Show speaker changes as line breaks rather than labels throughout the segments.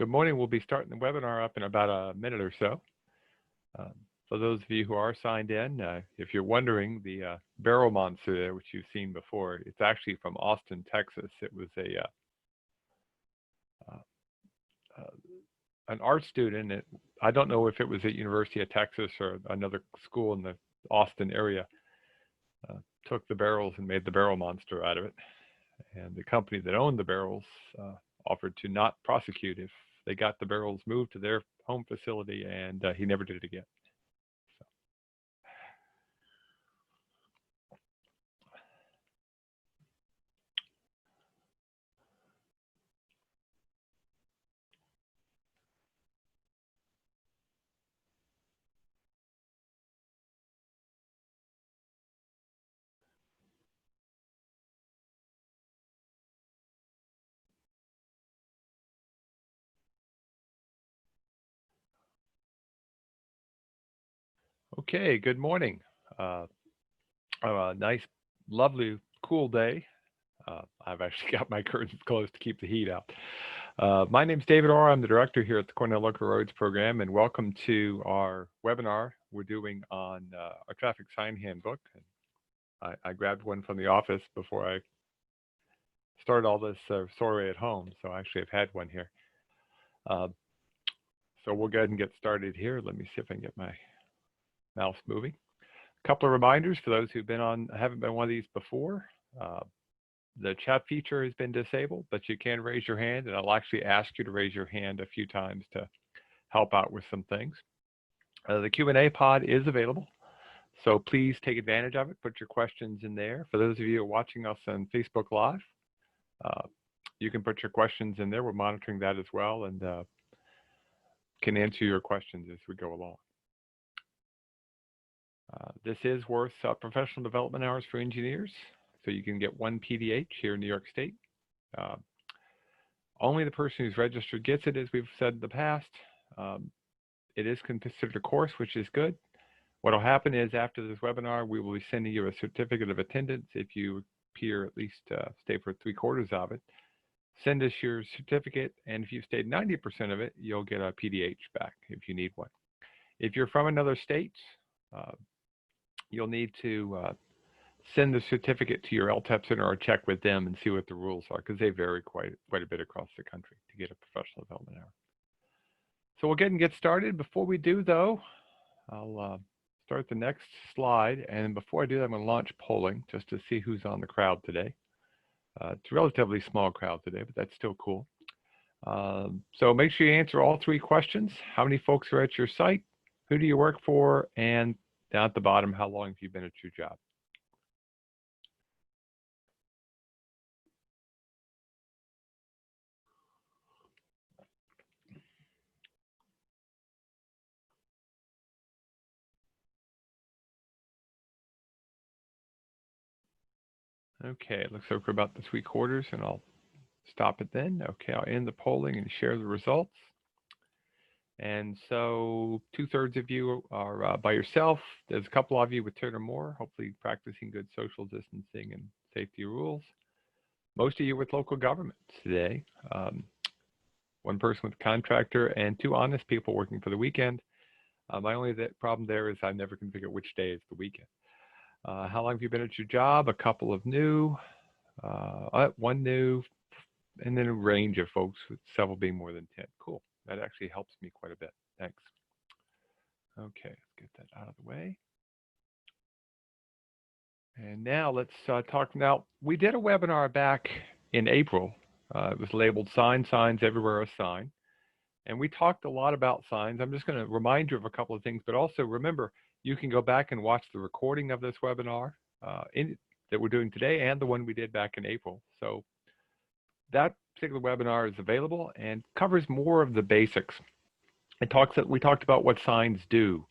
Good morning. We'll be starting the webinar up in about a minute or so. For those of you who are signed in, if you're wondering, the barrel monster there, which you've seen before, it's actually from Austin, Texas. It was an art student. I don't know if it was at University of Texas or another school in the Austin area, took the barrels and made the barrel monster out of it. And the company that owned the barrels offered to not prosecute if they got the barrels moved to their home facility, and he never did it again. Okay, good morning. A nice, lovely, cool day. I've actually got my curtains closed to keep the heat out. My name's David Orr. I'm the director here at the Cornell Local Roads program, and welcome to our webinar we're doing on our Traffic Sign Handbook. I grabbed one from the office before I started all this soiree at home, so actually I've had one here. So we'll go ahead and get started here. Let me see if I can get my mouse moving. A couple of reminders for those who've been on, haven't been one of these before. The chat feature has been disabled, but you can raise your hand, and I'll actually ask you to raise your hand a few times to help out with some things. The Q&A pod is available, so please take advantage of it. Put your questions in there. For those of you who are watching us on Facebook Live, you can put your questions in there. We're monitoring that as well, and can answer your questions as we go along. This is worth professional development hours for engineers, so you can get one PDH here in New York State. Only the person who's registered gets it, as we've said in the past. It is considered a course, which is good. What will happen is after this webinar, we will be sending you a certificate of attendance if you appear at least stay for 3/4 of it. Send us your certificate, and if you've stayed 90% of it, you'll get a PDH back if you need one. If you're from another state, you'll need to send the certificate to your LTEP center or check with them and see what the rules are, because they vary quite a bit across the country to get a professional development hour. So we'll get started. Before we do, though, I'll start the next slide. And before I do that, I'm going to launch polling just to see who's on the crowd today. It's a relatively small crowd today, but that's still cool. So make sure you answer all 3 questions. How many folks are at your site? Who do you work for? And down at the bottom, how long have you been at your job? Okay, it looks like we're about the 3/4, and I'll stop it then. Okay, I'll end the polling and share the results. And so 2/3 of you are by yourself. There's a couple of you with 10 or more, hopefully practicing good social distancing and safety rules. Most of you with local government today. 1 person with a contractor and 2 honest people working for the weekend. My only problem there is I never can figure out which day is the weekend. How long have you been at your job? A couple of new, 1 new, and then a range of folks, with several being more than 10. Cool. That actually helps me quite a bit. Thanks. Okay, let's get that out of the way. And now let's talk. Now, we did a webinar back in April. It was labeled Signs Everywhere a Sign. And we talked a lot about signs. I'm just going to remind you of a couple of things, but also remember, you can go back and watch the recording of this webinar that we're doing today and the one we did back in April. So that particular webinar is available and covers more of the basics. We talked about what signs do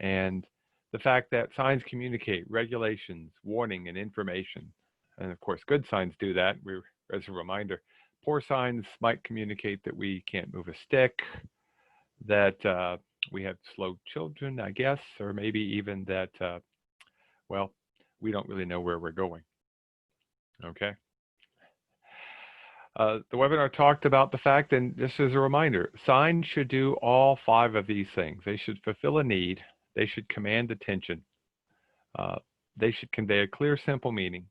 and the fact that signs communicate regulations, warning, and information. And of course, good signs do that. As a reminder, poor signs might communicate that we can't move a stick, that we have slow children, I guess, or maybe even that, well, we don't really know where we're going. Okay. The webinar talked about the fact, and this is a reminder, signs should do all 5 of these things. They should fulfill a need. They should command attention. They should convey a clear, simple meaning,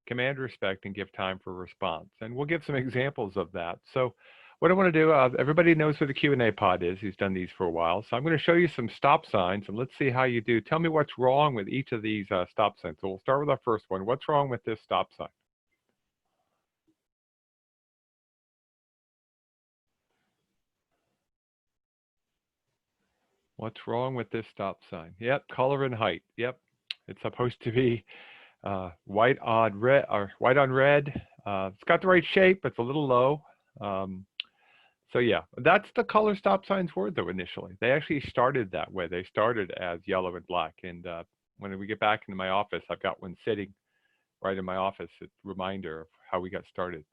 command respect, and give time for response. And we'll give some examples of that. So what I want to do, everybody knows what the Q&A pod is. He's done these for a while. So I'm going to show you some stop signs, and let's see how you do. Tell me what's wrong with each of these stop signs. So we'll start with our first one. What's wrong with this stop sign? What's wrong with this stop sign? Yep, color and height. Yep, it's supposed to be white on red, or white on red. It's got the right shape, but it's a little low. So yeah, that's the color stop signs were though initially. They actually started that way. They started as yellow and black. And when we get back into my office, I've got one sitting right in my office, a reminder of how we got started.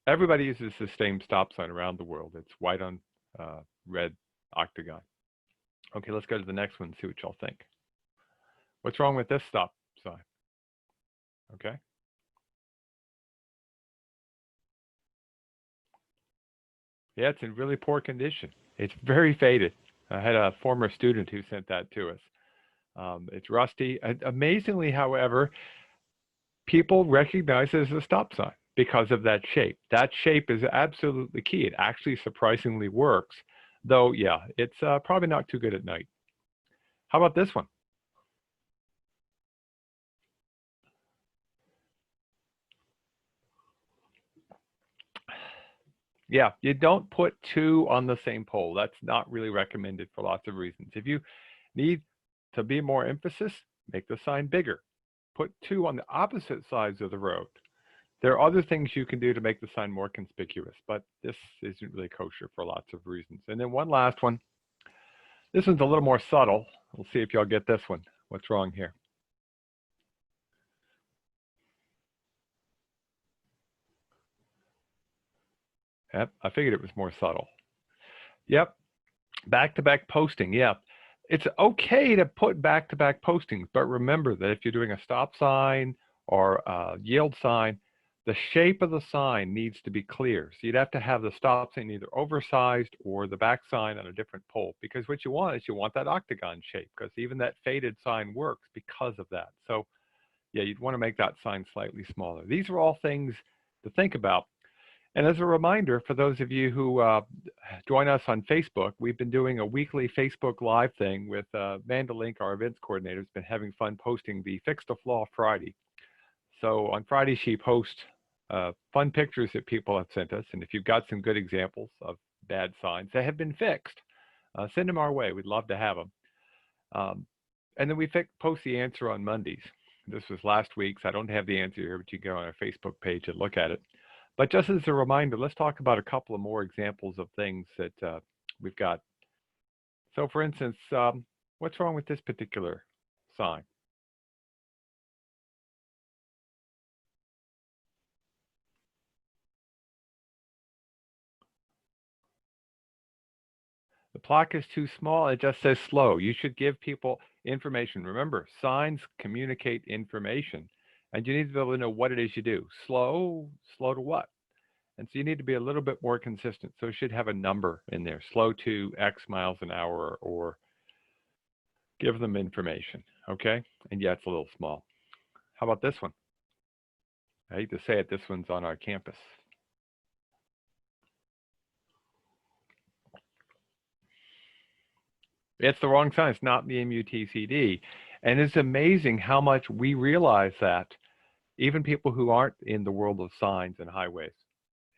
Everybody uses the same stop sign around the world. It's white on red octagon. Okay, let's go to the next one and see what y'all think. What's wrong with this stop sign? Okay. Yeah, it's in really poor condition. It's very faded. I had a former student who sent that to us. It's rusty. Amazingly, however, people recognize it as a stop sign because of that shape. That shape is absolutely key. It actually surprisingly works, though, yeah, it's probably not too good at night. How about this one? Yeah, you don't put 2 on the same pole. That's not really recommended for lots of reasons. If you need to be more emphasis, make the sign bigger. Put 2 on the opposite sides of the road. There are other things you can do to make the sign more conspicuous, but this isn't really kosher for lots of reasons. And then one last one. This one's a little more subtle. We'll see if y'all get this one. What's wrong here? Yep, I figured it was more subtle. Yep, back-to-back posting, yeah. It's okay to put back-to-back postings, but remember that if you're doing a stop sign or a yield sign, the shape of the sign needs to be clear. So you'd have to have the stop sign either oversized or the back sign on a different pole, because what you want is you want that octagon shape, because even that faded sign works because of that. So yeah, you'd want to make that sign slightly smaller. These are all things to think about. And as a reminder, for those of you who join us on Facebook, we've been doing a weekly Facebook Live thing with Amanda Link, our events coordinator, has been having fun posting the Fix the Flaw Friday. So on Friday, she posts fun pictures that people have sent us. And if you've got some good examples of bad signs that have been fixed, send them our way. We'd love to have them. And then we post the answer on Mondays. This was last week, so I don't have the answer here, but you can go on our Facebook page and look at it. But just as a reminder, let's talk about a couple of more examples of things that we've got. So for instance, what's wrong with this particular sign? The plaque is too small. It just says slow. You should give people information. Remember, signs communicate information, and you need to be able to know what it is you do. Slow to what? And so you need to be a little bit more consistent. So it should have a number in there, slow to X miles an hour, or give them information, okay? And yeah, it's a little small. How about this one? I hate to say it, this one's on our campus. It's the wrong sign. It's not the MUTCD. And it's amazing how much we realize that, even people who aren't in the world of signs and highways.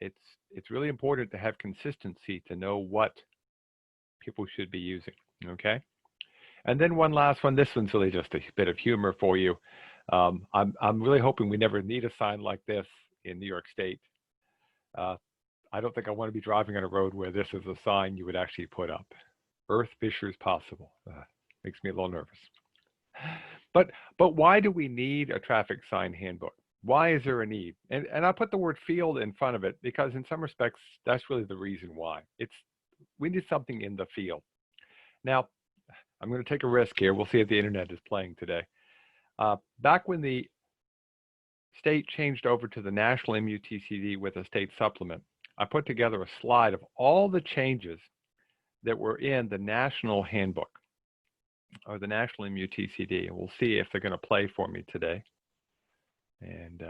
It's really important to have consistency to know what people should be using, okay? And then one last one. This one's really just a bit of humor for you. I'm really hoping we never need a sign like this in New York State. I don't think I want to be driving on a road where this is a sign you would actually put up. Earth fissures possible. Makes me a little nervous. But why do we need a traffic sign handbook? Why is there a need? And I put the word field in front of it because in some respects, that's really the reason why. We need something in the field. Now, I'm going to take a risk here. We'll see if the internet is playing today. Back when the state changed over to the national MUTCD with a state supplement, I put together a slide of all the changes that were in the national handbook or the national MUTCD. And we'll see if they're going to play for me today. And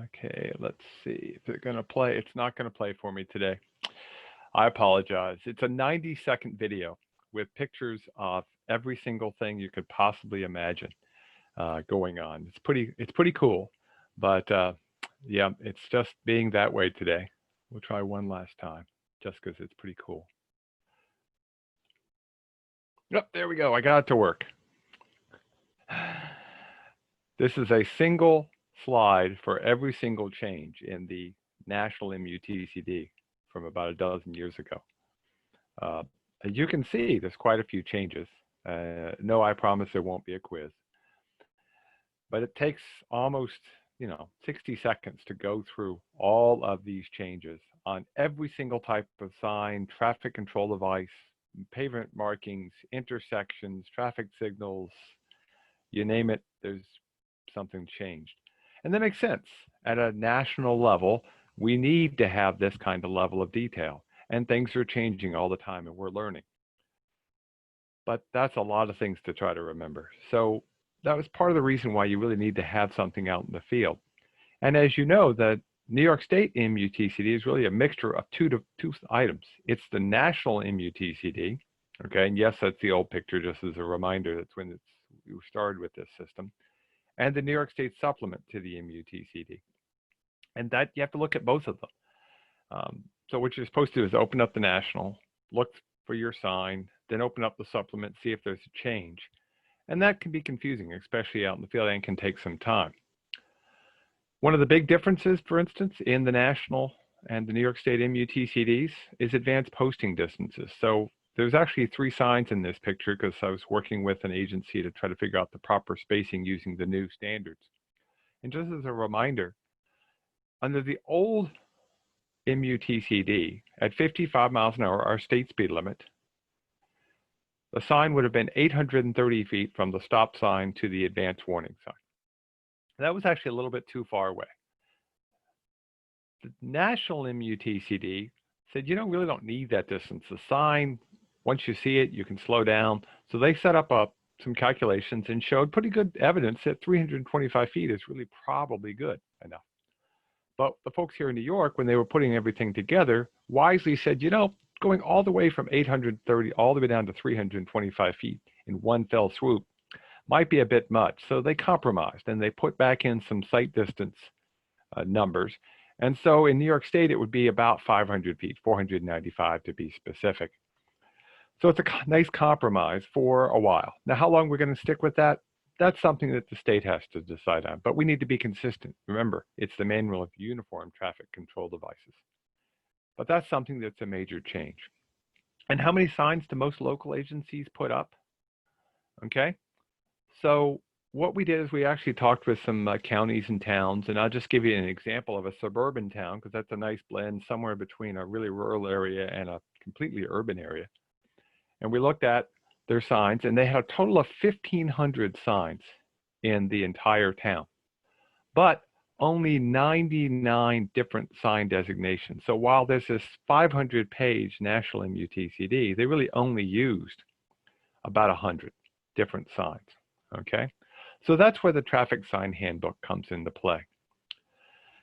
okay, let's see if they're going to play. It's not going to play for me today. I apologize. It's a 90-second video with pictures of every single thing you could possibly imagine going on. It's pretty cool, but yeah, it's just being that way today. We'll try one last time, just because it's pretty cool. Yep, there we go. I got it to work. This is a single slide for every single change in the national MUTCD from about a dozen years ago. As you can see, there's quite a few changes. No, I promise there won't be a quiz. But it takes almost, 60 seconds to go through all of these changes on every single type of sign, traffic control device, pavement markings, intersections, traffic signals, you name it, there's something changed. And that makes sense. At a national level, we need to have this kind of level of detail. And things are changing all the time, and we're learning. But that's a lot of things to try to remember. So that was part of the reason why you really need to have something out in the field. And as you know, the New York State MUTCD is really a mixture of two items. It's the national MUTCD, okay? And yes, that's the old picture, just as a reminder. That's when we started with this system. And the New York State supplement to the MUTCD. And that you have to look at both of them. So what you're supposed to do is open up the national, look for your sign, then open up the supplement, see if there's a change. And that can be confusing, especially out in the field, and can take some time. One of the big differences, for instance, in the national and the New York State MUTCDs is advanced posting distances. So there's actually 3 signs in this picture because I was working with an agency to try to figure out the proper spacing using the new standards. And just as a reminder, under the old MUTCD, at 55 miles an hour, our state speed limit, the sign would have been 830 feet from the stop sign to the advance warning sign. That was actually a little bit too far away. The national MUTCD said, you really don't need that distance. The sign, once you see it, you can slow down. So they set up some calculations and showed pretty good evidence that 325 feet is really probably good enough. But the folks here in New York, when they were putting everything together, wisely said, going all the way from 830 all the way down to 325 feet in one fell swoop might be a bit much. So they compromised and they put back in some sight distance numbers. And so in New York State, it would be about 500 feet, 495 to be specific. So it's a nice compromise for a while. Now, how long we're going to stick with that? That's something that the state has to decide on, but we need to be consistent. Remember, it's the Manual of Uniform Traffic Control Devices. But that's something that's a major change. And how many signs do most local agencies put up? Okay, so what we did is we actually talked with some counties and towns, and I'll just give you an example of a suburban town, because that's a nice blend somewhere between a really rural area and a completely urban area. And we looked at their signs, and they had a total of 1,500 signs in the entire town, but only 99 different sign designations. So while there's this 500-page national MUTCD, they really only used about 100 different signs, okay? So that's where the Traffic Sign Handbook comes into play.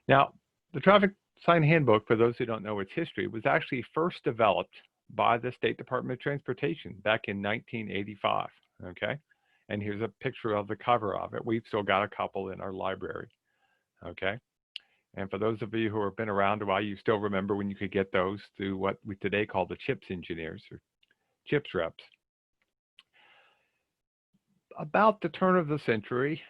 Now, the Traffic Sign Handbook, for those who don't know its history, was actually first developed by the State Department of Transportation back in 1985, okay? And here's a picture of the cover of it. We've still got a couple in our library, okay? And for those of you who have been around a while, you still remember when you could get those through what we today call the CHIPS engineers or CHIPS reps. About the turn of the century,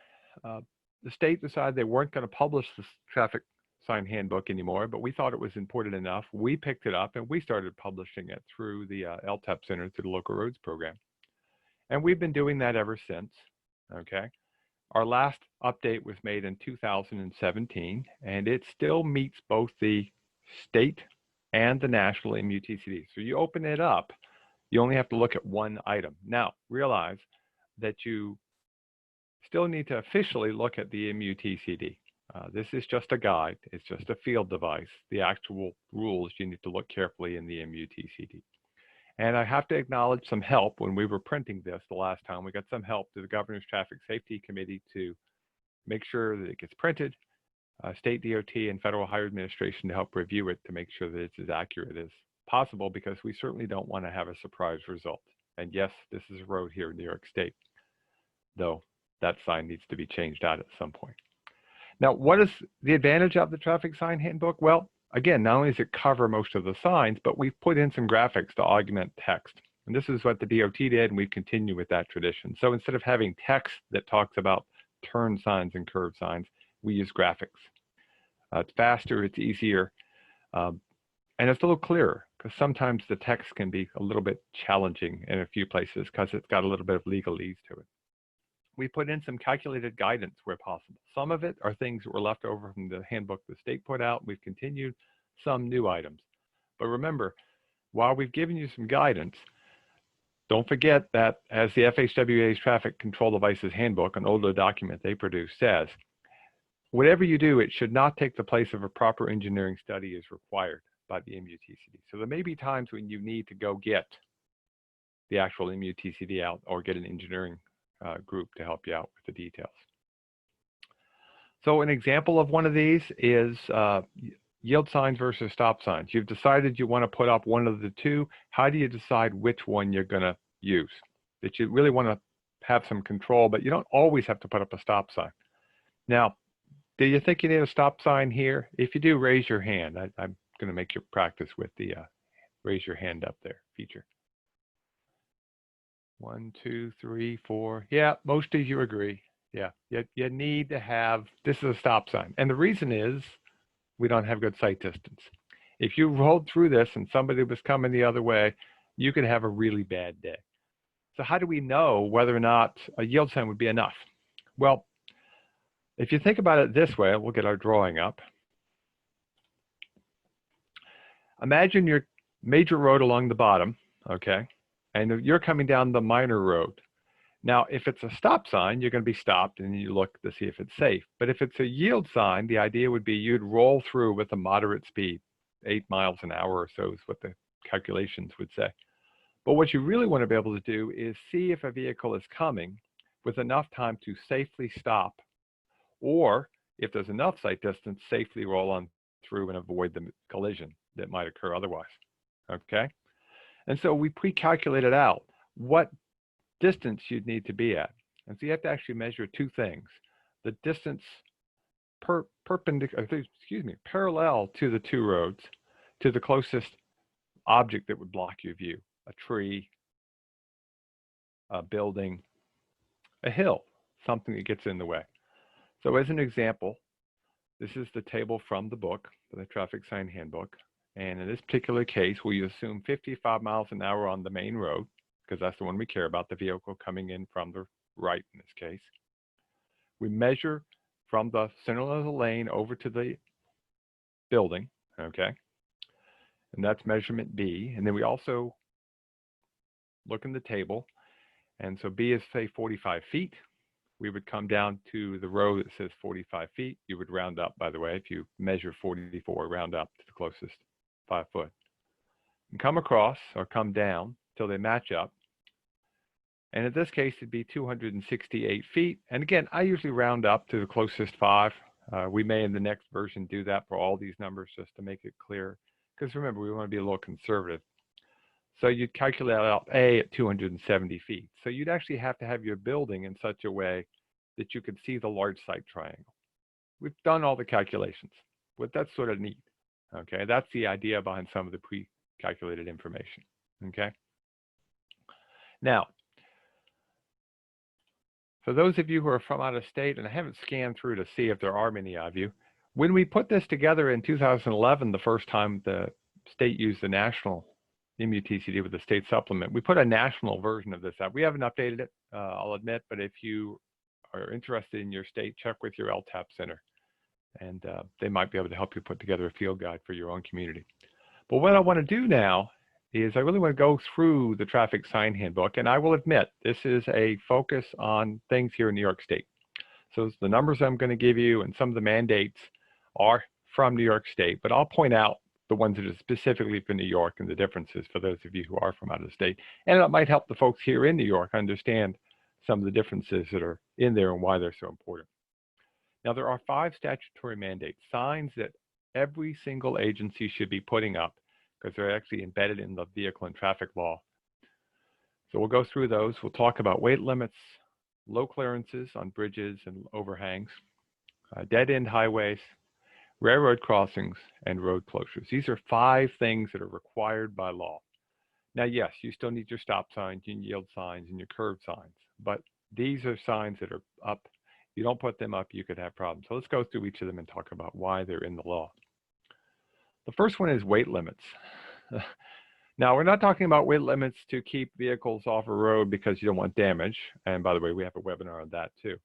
the state decided they weren't going to publish the Traffic Sign Handbook anymore, but we thought it was important enough. We picked it up and we started publishing it through the LTEP Center, through the Local Roads Program. And we've been doing that ever since, okay? Our last update was made in 2017, and it still meets both the state and the national MUTCD. So you open it up, you only have to look at one item. Now, realize that you still need to officially look at the MUTCD. This is just a guide. It's just a field device. The actual rules, you need to look carefully in the MUTCD. And I have to acknowledge some help when we were printing this the last time. We got some help to the Governor's Traffic Safety Committee to make sure that it gets printed, state DOT and Federal Highway Administration to help review it to make sure that it's as accurate as possible, because we certainly don't want to have a surprise result. And yes, this is a road here in New York State, though that sign needs to be changed out at some point. Now, what is the advantage of the Traffic Sign Handbook? Well, again, not only does it cover most of the signs, but we've put in some graphics to augment text. And this is what the DOT did, and we continue with that tradition. So instead of having text that talks about turn signs and curve signs, we use graphics. It's faster, it's easier, and it's a little clearer, because sometimes the text can be a little bit challenging in a few places because it's got a little bit of legalese to it. We put in some calculated guidance where possible. Some of it are things that were left over from the handbook the state put out. We've continued some new items. But remember, while we've given you some guidance, don't forget that as the FHWA's Traffic Control Devices Handbook, an older document they produced, says, whatever you do, it should not take the place of a proper engineering study as required by the MUTCD. So there may be times when you need to go get the actual MUTCD out or get an engineering group to help you out with the details. So an example of one of these is yield signs versus stop signs. You've decided you want to put up one of the two. How do you decide which one you're going to use? That you really want to have some control, but you don't always have to put up a stop sign. Now, do you think you need a stop sign here? If you do, raise your hand. I'm going to make you practice with the raise your hand up there feature. 1, 2, 3, 4. Yeah, most of you agree. Yeah, you need to have, this is a stop sign. And the reason is we don't have good sight distance. If you rolled through this and somebody was coming the other way, you could have a really bad day. So how do we know whether or not a yield sign would be enough? Well, if you think about it this way, we'll get our drawing up. Imagine your major road along the bottom, okay? And you're coming down the minor road. Now, if it's a stop sign, you're going to be stopped and you look to see if it's safe. But if it's a yield sign, the idea would be you'd roll through with a moderate speed, 8 miles an hour or so is what the calculations would say. But what you really want to be able to do is see if a vehicle is coming with enough time to safely stop, or if there's enough sight distance, safely roll on through and avoid the collision that might occur otherwise, okay? And so we pre-calculated out what distance you'd need to be at. And so you have to actually measure two things. The distance parallel to the two roads, to the closest object that would block your view, a tree, a building, a hill, something that gets in the way. So as an example, this is the table from the book, the Traffic Sign Handbook. And in this particular case, we assume 55 miles an hour on the main road, because that's the one we care about, the vehicle coming in from the right in this case. We measure from the center of the lane over to the building, okay? And that's measurement B. And then we also look in the table. And so B is, say, 45 feet. We would come down to the row that says 45 feet. You would round up, by the way. If you measure 44, round up to the closest 5 foot. And come across or come down till they match up. And in this case, it'd be 268 feet. And again, I usually round up to the closest 5. We may in the next version do that for all these numbers just to make it clear. Because remember, we want to be a little conservative. So you'd calculate out A at 270 feet. So you'd actually have to have your building in such a way that you could see the large sight triangle. We've done all the calculations, but that's sort of neat. Okay, that's the idea behind some of the pre-calculated information. Okay. Now, for those of you who are from out of state, and I haven't scanned through to see if there are many of you, when we put this together in 2011, the first time the state used the national MUTCD with the state supplement. We put a national version of this out. We haven't updated it, I'll admit, but if you are interested in your state, check with your LTAP center, and they might be able to help you put together a field guide for your own community. But what I want to do now is I really want to go through the Traffic Sign Handbook, and I will admit this is a focus on things here in New York State. So the numbers I'm going to give you and some of the mandates are from New York State, but I'll point out the ones that are specifically for New York and the differences for those of you who are from out of state. And it might help the folks here in New York understand some of the differences that are in there and why they're so important. Now, there are 5 statutory mandates, signs that every single agency should be putting up because they're actually embedded in the vehicle and traffic law. So we'll go through those. We'll talk about weight limits, low clearances on bridges and overhangs, dead-end highways, railroad crossings, and road closures. These are 5 things that are required by law. Now, yes, you still need your stop signs, your yield signs, and your curve signs, but these are signs that are up. If you don't put them up, you could have problems. So let's go through each of them and talk about why they're in the law. The first one is weight limits. Now, we're not talking about weight limits to keep vehicles off a road because you don't want damage. And by the way, we have a webinar on that too.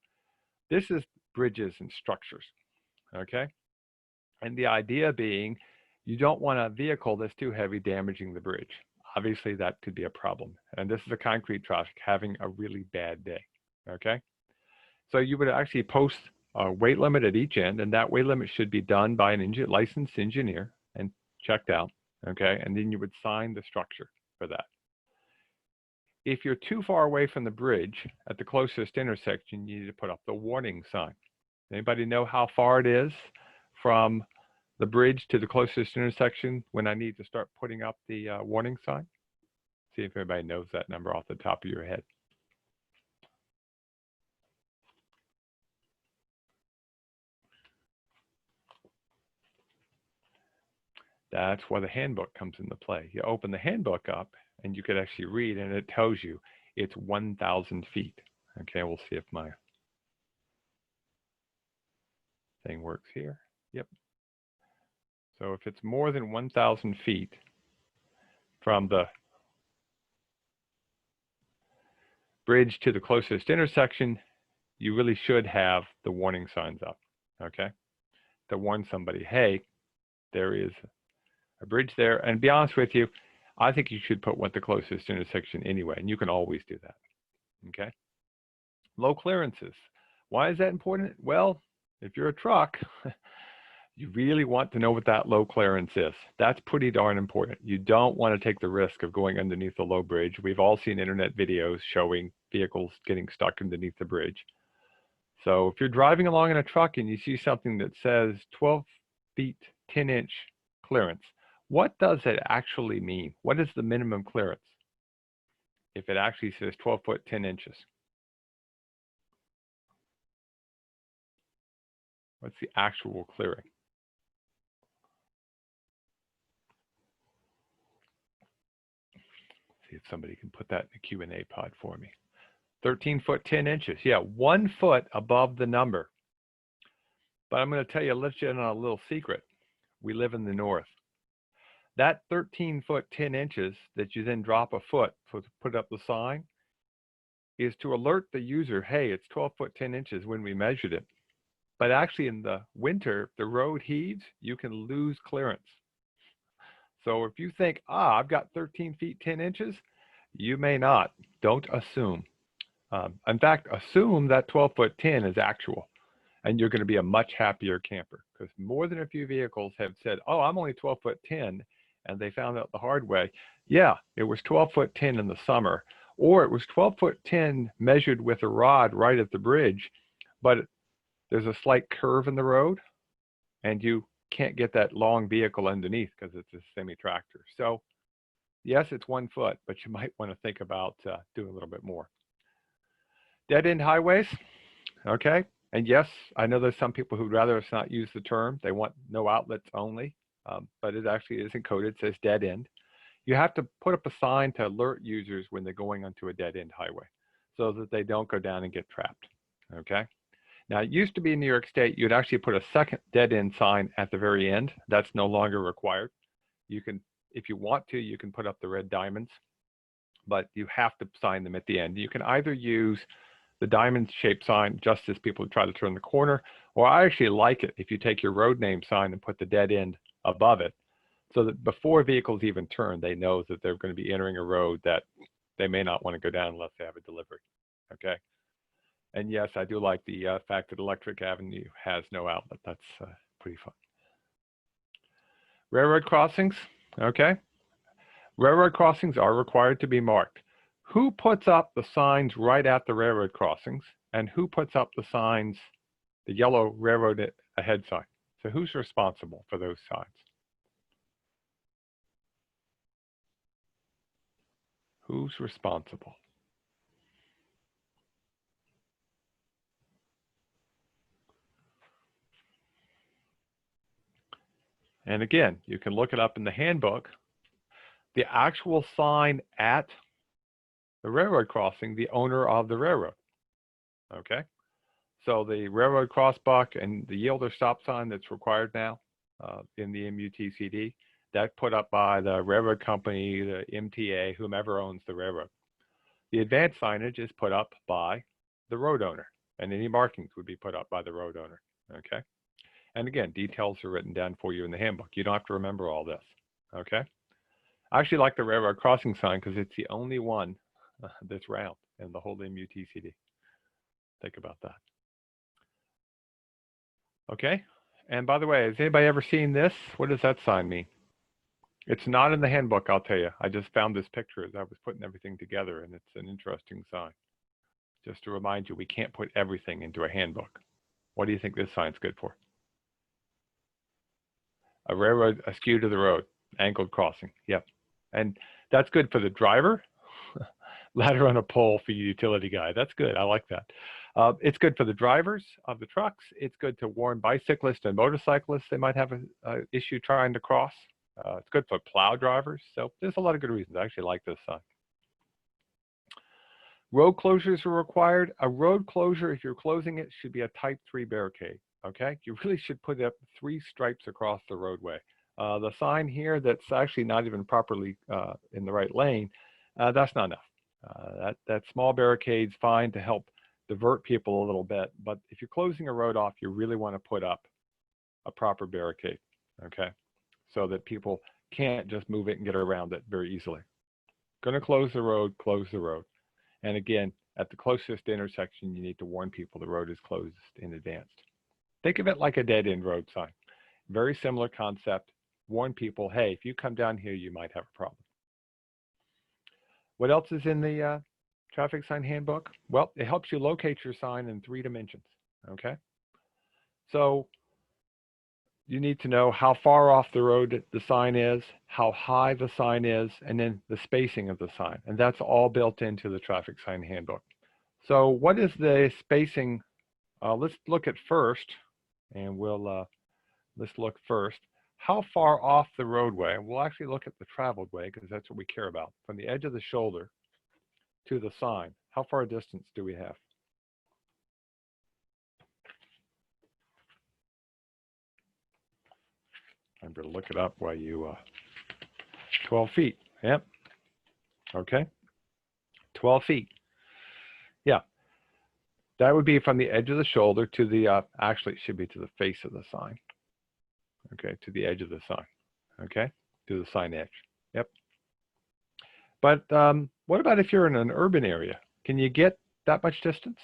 This is bridges and structures, okay? And the idea being you don't want a vehicle that's too heavy damaging the bridge. Obviously, that could be a problem. And this is a concrete traffic having a really bad day, okay? So you would actually post a weight limit at each end, and that weight limit should be done by an licensed engineer and checked out, okay? And then you would sign the structure for that. If you're too far away from the bridge at the closest intersection, you need to put up the warning sign. Anybody know how far it is from the bridge to the closest intersection when I need to start putting up the warning sign? See if everybody knows that number off the top of your head. That's where the handbook comes into play. You open the handbook up and you could actually read, and it tells you it's 1,000 feet. Okay, we'll see if my thing works here. Yep. So if it's more than 1,000 feet from the bridge to the closest intersection, you really should have the warning signs up, okay? To warn somebody, hey, there is a bridge there. And to be honest with you, I think you should put what the closest intersection anyway, and you can always do that, okay? Low clearances. Why is that important? Well, if you're a truck, you really want to know what that low clearance is. That's pretty darn important. You don't want to take the risk of going underneath a low bridge. We've all seen internet videos showing vehicles getting stuck underneath the bridge. So if you're driving along in a truck and you see something that says 12 feet, 10-inch clearance, what does it actually mean? What is the minimum clearance if it actually says 12 foot, 10 inches? What's the actual clearing? See if somebody can put that in the Q&A pod for me. 13 foot, 10 inches. Yeah, 1 foot above the number. But I'm going to tell you, let you in on a little secret. We live in the north. That 13 foot, 10 inches that you then drop a foot to put up the sign is to alert the user, hey, it's 12 foot, 10 inches when we measured it. But actually in the winter, if the road heaves, you can lose clearance. So if you think, I've got 13 feet, 10 inches, you may not. Don't assume. In fact, assume that 12 foot 10 is actual, and you're going to be a much happier camper, because more than a few vehicles have said, oh, I'm only 12 foot 10, and they found out the hard way. Yeah, it was 12 foot 10 in the summer, or it was 12 foot 10 measured with a rod right at the bridge, but there's a slight curve in the road, and you can't get that long vehicle underneath because it's a semi-tractor. So yes, it's 1 foot, but you might want to think about doing a little bit more. Dead-end highways, okay? And yes, I know there's some people who'd rather us not use the term. They want no outlets only, but it actually is encoded. It says dead end. You have to put up a sign to alert users when they're going onto a dead-end highway so that they don't go down and get trapped, okay? Now, it used to be in New York State, you'd actually put a second dead-end sign at the very end. That's no longer required. You can, If you want to, you can put up the red diamonds, but you have to sign them at the end. You can either use the diamond-shaped sign just as people try to turn the corner, or I actually like it if you take your road name sign and put the dead end above it, so that before vehicles even turn, they know that they're going to be entering a road that they may not want to go down unless they have a delivery, okay? And yes, I do like the fact that Electric Avenue has no outlet. That's pretty fun. Railroad crossings, okay? Railroad crossings are required to be marked. Who puts up the signs right at the railroad crossings, and who puts up the signs, the yellow railroad ahead sign? So who's responsible for those signs? Who's responsible? And again, you can look it up in the handbook. The actual sign at the railroad crossing, the owner of the railroad, okay? So the railroad crossbuck and the yield or stop sign that's required now in the MUTCD, that's put up by the railroad company, the MTA, whomever owns the railroad. The advanced signage is put up by the road owner, and any markings would be put up by the road owner, okay? And again, details are written down for you in the handbook. You don't have to remember all this, okay? I actually like the railroad crossing sign because it's the only one that's round in the whole MUTCD. Think about that. Okay, and by the way, has anybody ever seen this? What does that sign mean? It's not in the handbook, I'll tell you. I just found this picture as I was putting everything together, and it's an interesting sign. Just to remind you, we can't put everything into a handbook. What do you think this sign's good for? A railroad askew to the road, angled crossing, yep. And that's good for the driver. Ladder on a pole for your utility guy. That's good, I like that. It's good for the drivers of the trucks. It's good to warn bicyclists and motorcyclists they might have an issue trying to cross. It's good for plow drivers. So there's a lot of good reasons. I actually like this sign. Road closures are required. A road closure, if you're closing it, should be a type 3 barricade, okay? You really should put up 3 stripes across the roadway. The sign here that's actually not even properly in the right lane, that's not enough. That small barricade's fine to help divert people a little bit, but if you're closing a road off, you really want to put up a proper barricade, okay? So that people can't just move it and get around it very easily. Going to close the road, close the road. And again, at the closest intersection, you need to warn people the road is closed in advance. Think of it like a dead-end road sign. Very similar concept. Warn people, hey, if you come down here, you might have a problem. What else is in the Traffic Sign Handbook? Well, it helps you locate your sign in 3 dimensions, okay? So you need to know how far off the road the sign is, how high the sign is, and then the spacing of the sign. And that's all built into the Traffic Sign Handbook. So what is the spacing? Let's look at first, and let's look first. How far off the roadway? We'll actually look at the traveled way because that's what we care about. From the edge of the shoulder to the sign, how far a distance do we have? I'm going to look it up while you, 12 feet, yep. Okay, 12 feet. Yeah, that would be from the edge of the shoulder to the, actually it should be to the face of the sign. Okay, to the edge of the sign, okay, to the sign edge, yep. But what about if you're in an urban area? Can you get that much distance?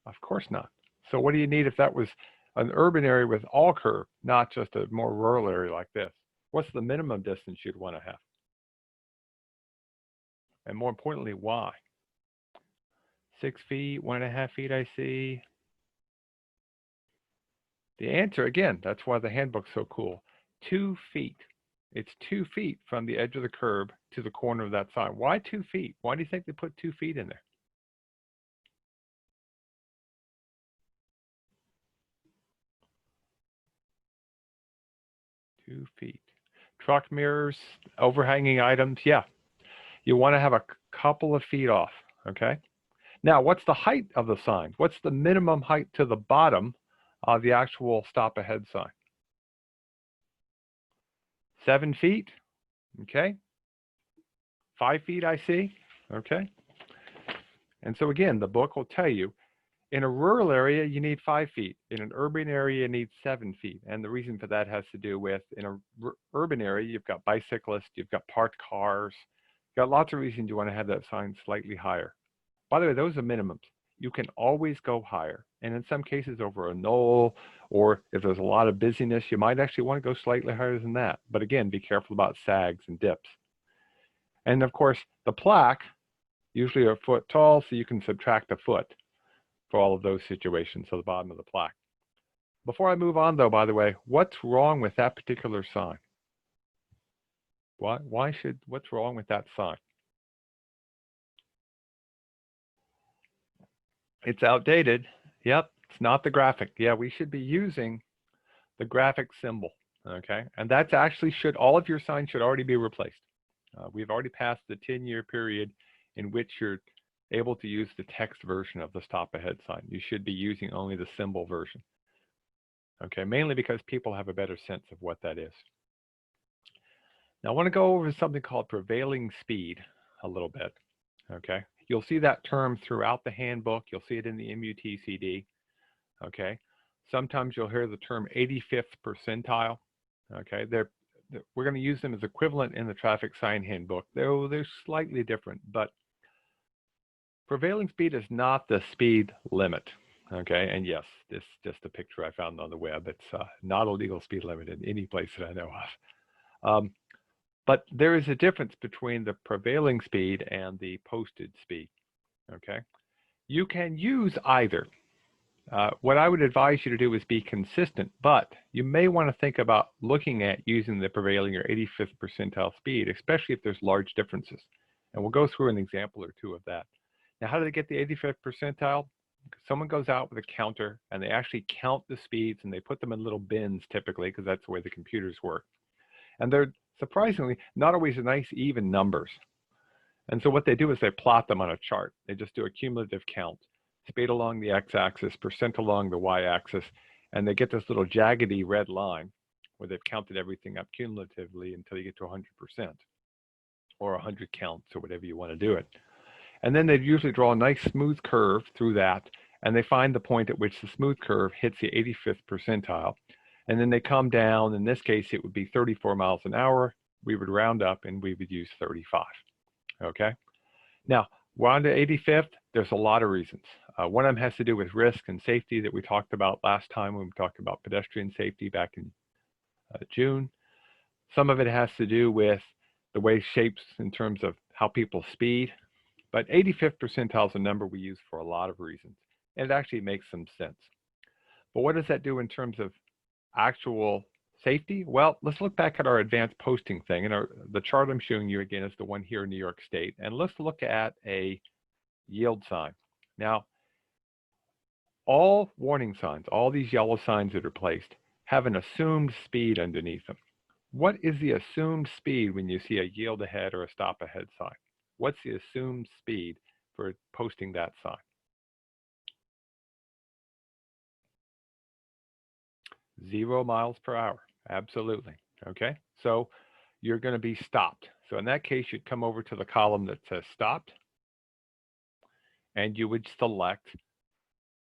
Of course not. So what do you need if that was an urban area with all curve, not just a more rural area like this? What's the minimum distance you'd want to have? And more importantly, why? 6 feet, 1.5 feet, I see. The answer, again, that's why the handbook's so cool. 2 feet. It's 2 feet from the edge of the curb to the corner of that sign. Why 2 feet? Why do you think they put 2 feet in there? Two feet. Truck mirrors, overhanging items, yeah. You want to have a couple of feet off, okay? Now, what's the height of the sign? What's the minimum height to the bottom of the actual stop ahead sign? 7 feet, okay? 5 feet I see, okay? And so again, the book will tell you, in a rural area, you need 5 feet. In an urban area, you need 7 feet. And the reason for that has to do with, in a urban area, you've got bicyclists, you've got parked cars, you've got lots of reasons you want to have that sign slightly higher. By the way, those are minimums. You can always go higher. And in some cases over a knoll, or if there's a lot of busyness, you might actually want to go slightly higher than that. But again, be careful about sags and dips. And of course, the plaque, usually a foot tall, so you can subtract a foot for all of those situations, so the bottom of the plaque. Before I move on though, by the way, what's wrong with that particular sign? What's wrong with that sign? It's outdated. Yep, it's not the graphic. Yeah, we should be using the graphic symbol, okay? And that's actually all of your signs should already be replaced. We've already passed the 10-year period in which you're able to use the text version of the stop ahead sign. You should be using only the symbol version. Okay, mainly because people have a better sense of what that is. Now I want to go over something called prevailing speed a little bit. Okay, you'll see that term throughout the handbook. You'll see it in the MUTCD. Okay, sometimes you'll hear the term 85th percentile. Okay, we're going to use them as equivalent in the Traffic Sign Handbook, though they're slightly different. But prevailing speed is not the speed limit. Okay, and yes, this is just a picture I found on the web. It's not a legal speed limit in any place that I know of. But there is a difference between the prevailing speed and the posted speed. Okay, you can use either. What I would advise you to do is be consistent, but you may want to think about looking at using the prevailing or 85th percentile speed, especially if there's large differences. And we'll go through an example or two of that. Now, how do they get the 85th percentile? Someone goes out with a counter and they actually count the speeds and they put them in little bins typically, because that's the way the computers work. And they're surprisingly not always nice even numbers. And so what they do is they plot them on a chart. They just do a cumulative count. Speed along the x-axis, percent along the y-axis, and they get this little jaggedy red line where they've counted everything up cumulatively until you get to 100% or 100 counts or whatever you want to do it. And then they usually draw a nice smooth curve through that, and they find the point at which the smooth curve hits the 85th percentile. And then they come down. In this case, it would be 34 miles an hour. We would round up and we would use 35. Okay. Now, we're on to 85th. There's a lot of reasons. One of them has to do with risk and safety that we talked about last time when we talked about pedestrian safety back in June. Some of it has to do with the way shapes in terms of how people speed. But 85th percentile is a number we use for a lot of reasons. And it actually makes some sense. But what does that do in terms of actual safety? Well, let's look back at our advanced posting thing. And the chart I'm showing you again is the one here in New York State. And let's look at a yield sign. Now, all warning signs, all these yellow signs that are placed, have an assumed speed underneath them. What is the assumed speed when you see a yield ahead or a stop ahead sign? What's the assumed speed for posting that sign? 0 miles per hour. Absolutely. Okay. So you're going to be stopped. So in that case, you'd come over to the column that says stopped, and you would select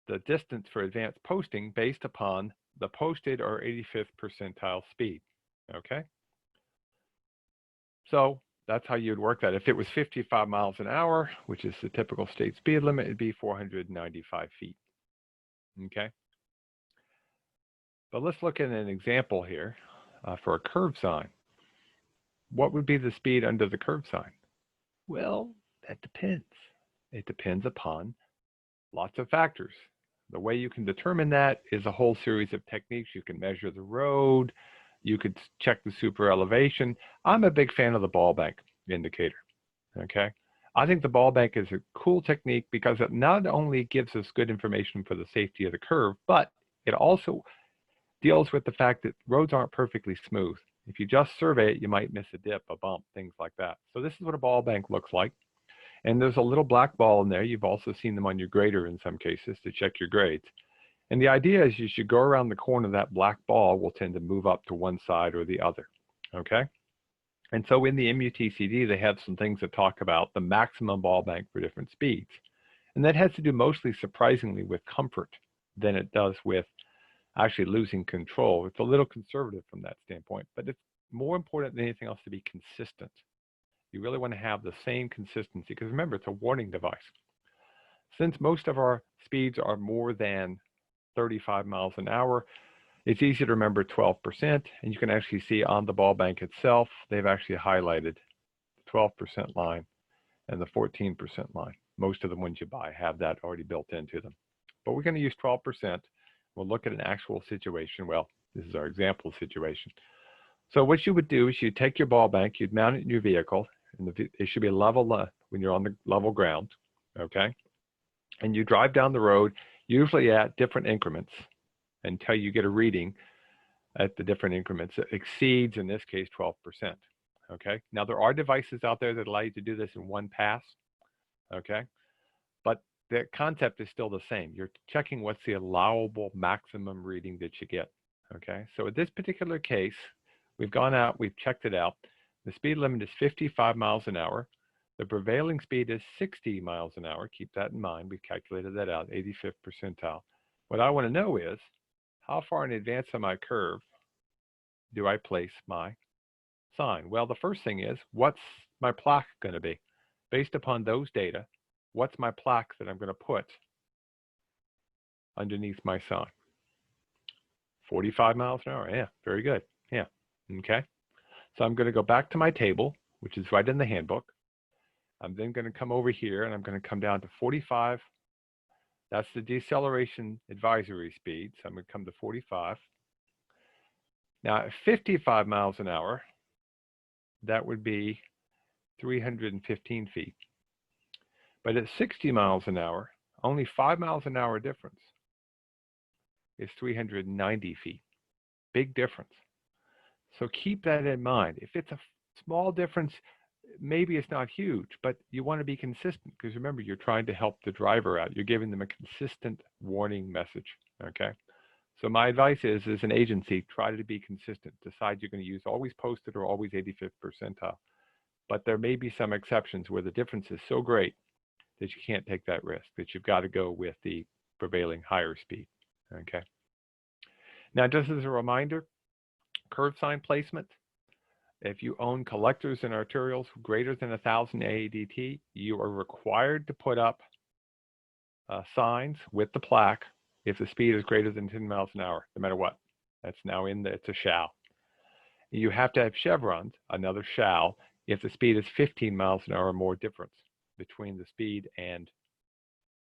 the distance for advanced posting based upon the posted or 85th percentile speed. Okay. So that's how you'd work that. If it was 55 miles an hour, which is the typical state speed limit, it'd be 495 feet. Okay. But let's look at an example here for a curve sign. What would be the speed under the curve sign? Well, that depends. It depends upon lots of factors. The way you can determine that is a whole series of techniques. You can measure the road. You could check the super elevation. I'm a big fan of the ball bank indicator. Okay. I think the ball bank is a cool technique because it not only gives us good information for the safety of the curve, but it also deals with the fact that roads aren't perfectly smooth. If you just survey it, you might miss a dip, a bump, things like that. So this is what a ball bank looks like. And there's a little black ball in there. You've also seen them on your grader in some cases to check your grades. And the idea is you should go around the corner, that black ball will tend to move up to one side or the other. Okay. And so in the MUTCD, they have some things that talk about the maximum ball bank for different speeds. And that has to do mostly, surprisingly, with comfort than it does with actually losing control. It's a little conservative from that standpoint, but it's more important than anything else to be consistent. You really want to have the same consistency, because remember, it's a warning device. Since most of our speeds are more than 35 miles an hour, it's easy to remember 12%, and you can actually see on the ball bank itself, they've actually highlighted the 12% line and the 14% line. Most of the ones you buy have that already built into them. But we're going to use 12%. We'll look at an actual situation. Well, this is our example situation. So what you would do is you'd take your ball bank, you'd mount it in your vehicle, and it should be level when you're on the level ground, okay? And you drive down the road, usually at different increments, until you get a reading at the different increments that exceeds, in this case, 12%. Okay. Now there are devices out there that allow you to do this in one pass. Okay. But the concept is still the same. You're checking what's the allowable maximum reading that you get. Okay. So in this particular case, we've gone out, we've checked it out. The speed limit is 55 miles an hour. The prevailing speed is 60 miles an hour. Keep that in mind. We calculated that out, 85th percentile. What I want to know is, how far in advance of my curve do I place my sign? Well, the first thing is, what's my plaque going to be? Based upon those data, what's my plaque that I'm going to put underneath my sign? 45 miles an hour. Yeah, very good. Yeah. Okay. So I'm going to go back to my table, which is right in the handbook. I'm then going to come over here and I'm going to come down to 45. That's the deceleration advisory speed. So I'm going to come to 45. Now at 55 miles an hour, that would be 315 feet. But at 60 miles an hour, only 5 miles an hour difference is 390 feet. Big difference. So keep that in mind. If it's a small difference, maybe it's not huge, but you want to be consistent, because remember, you're trying to help the driver out. You're giving them a consistent warning message, okay? So my advice is, as an agency, try to be consistent. Decide you're going to use always posted or always 85th percentile. But there may be some exceptions where the difference is so great that you can't take that risk, that you've got to go with the prevailing higher speed, okay? Now, just as a reminder, curve sign placement. If you own collectors and arterials greater than 1,000 AADT, you are required to put up signs with the plaque if the speed is greater than 10 miles an hour, no matter what. That's now it's a shall. You have to have chevrons, another shall, if the speed is 15 miles an hour or more difference between the speed and